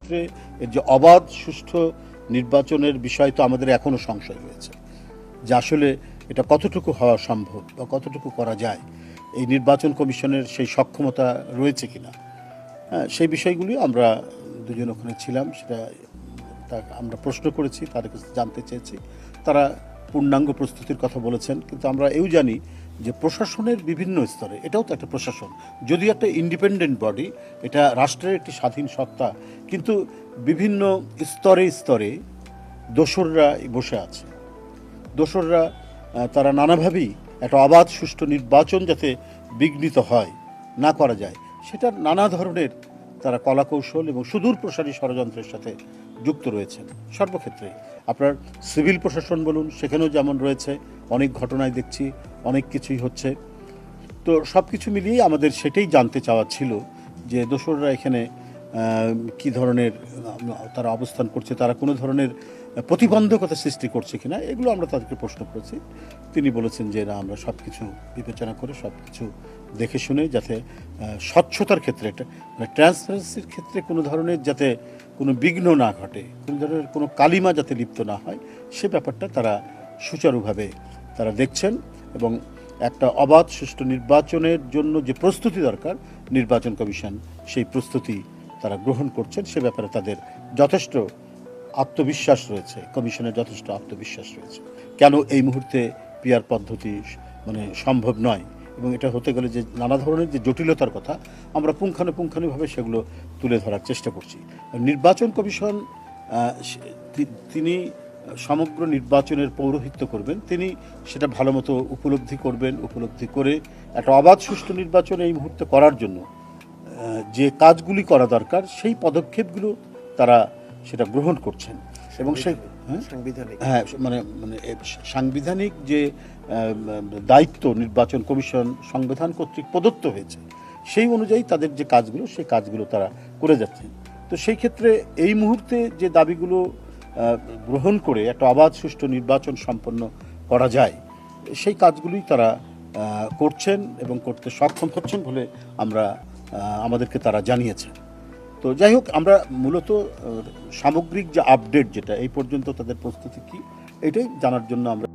ক্ষেত্রে এর যে অবাধ সুষ্ঠু নির্বাচনের বিষয় তো আমাদের এখনো সংশয় রয়েছে যে আসলে এটা কতটুকু হওয়া সম্ভব বা কতটুকু করা যায়, এই নির্বাচন কমিশনের সেই সক্ষমতা রয়েছে কিনা। হ্যাঁ, সেই বিষয়গুলি আমরা দুজন ওখানে ছিলাম, সেটা আমরা প্রশ্ন করেছি, তাদের কাছে জানতে চেয়েছি। তারা পূর্ণাঙ্গ প্রস্তুতির কথা বলেছেন, কিন্তু আমরা এও জানি যে প্রশাসনের বিভিন্ন স্তরে, এটাও তো একটা প্রশাসন, যদিও একটা ইন্ডিপেন্ডেন্ট বডি, এটা রাষ্ট্রের একটি স্বাধীন সত্তা, কিন্তু বিভিন্ন স্তরে স্তরে দোসররা বসে আছে। দোসররা তারা নানাভাবেই একটা অবাধ সুষ্ঠু নির্বাচন যাতে বিঘ্নিত হয়, না করা যায়, সেটার নানা ধরনের তারা কলাকৌশল এবং সুদূর প্রসারী ষড়যন্ত্রের সাথে যুক্ত রয়েছেন সর্বক্ষেত্রে। আপনার সিভিল প্রশাসন বলুন, সেখানেও যেমন রয়েছে, অনেক ঘটনায় দেখছি অনেক কিছুই হচ্ছে। তো সব কিছু মিলিয়েই আমাদের সেটাই জানতে চাওয়া ছিল যে দোসররা এখানে কি ধরনের তারা অবস্থান করছে, তারা কোনো ধরনের প্রতিবন্ধকতা সৃষ্টি করছে কিনা, এগুলো আমরা তাদেরকে প্রশ্ন করেছি। তিনি বলেছেন যে না, আমরা সব কিছু বিবেচনা করে সব কিছু দেখে শুনে যাতে স্বচ্ছতার ক্ষেত্রে, মানে ট্রান্সপারেন্সির ক্ষেত্রে কোনো ধরনের যাতে কোনো বিঘ্ন না ঘটে, কোনো ধরনের কোনো কালিমা যাতে লিপ্ত না হয়, সে ব্যাপারটা তারা সুচারুভাবে তারা দেখছেন। এবং একটা অবাধ সুষ্ঠু নির্বাচনের জন্য যে প্রস্তুতি দরকার, নির্বাচন কমিশন সেই প্রস্তুতি তারা গ্রহণ করছেন। সে ব্যাপারে তাদের যথেষ্ট আত্মবিশ্বাস রয়েছে, কমিশনের যথেষ্ট আত্মবিশ্বাস রয়েছে। কেন এই মুহূর্তে পিআর পদ্ধতি মানে সম্ভব নয়, এবং এটা হতে গেলে যে নানা ধরনের যে জটিলতার কথা আমরা পুঙ্খানুপুঙ্খানুভাবে সেগুলো তুলে ধরার চেষ্টা করছি। নির্বাচন কমিশন তিনি সমগ্র নির্বাচনের পৌরোহিত্য করবেন, তিনি সেটা ভালো মতো উপলব্ধি করবেন, উপলব্ধি করে একটা অবাধ সুষ্ঠু নির্বাচন এই মুহূর্তে করার জন্য যে কাজগুলি করা দরকার সেই পদক্ষেপগুলো তারা সেটা গ্রহণ করছেন। এবং সে মানে মানে সাংবিধানিক যে দায়িত্ব নির্বাচন কমিশন সংবিধান কর্তৃক প্রদত্ত হয়েছে, সেই অনুযায়ী তাদের যে কাজগুলো, সেই কাজগুলো তারা করে যাচ্ছেন। তো সেই ক্ষেত্রে এই মুহূর্তে যে দাবিগুলো গ্রহণ করে একটা অবাধ সুষ্ঠু নির্বাচন সম্পন্ন করা যায়, সেই কাজগুলোই তারা করছেন এবং করতে সক্ষম হচ্ছেন বলে আমাদেরকে তারা জানিয়েছেন। তো যাই হোক, আমরা মূলত সামগ্রিক যে আপডেট, যেটা এই পর্যন্ত তাদের প্রস্তুতি কি, এটাই জানার জন্য আমরা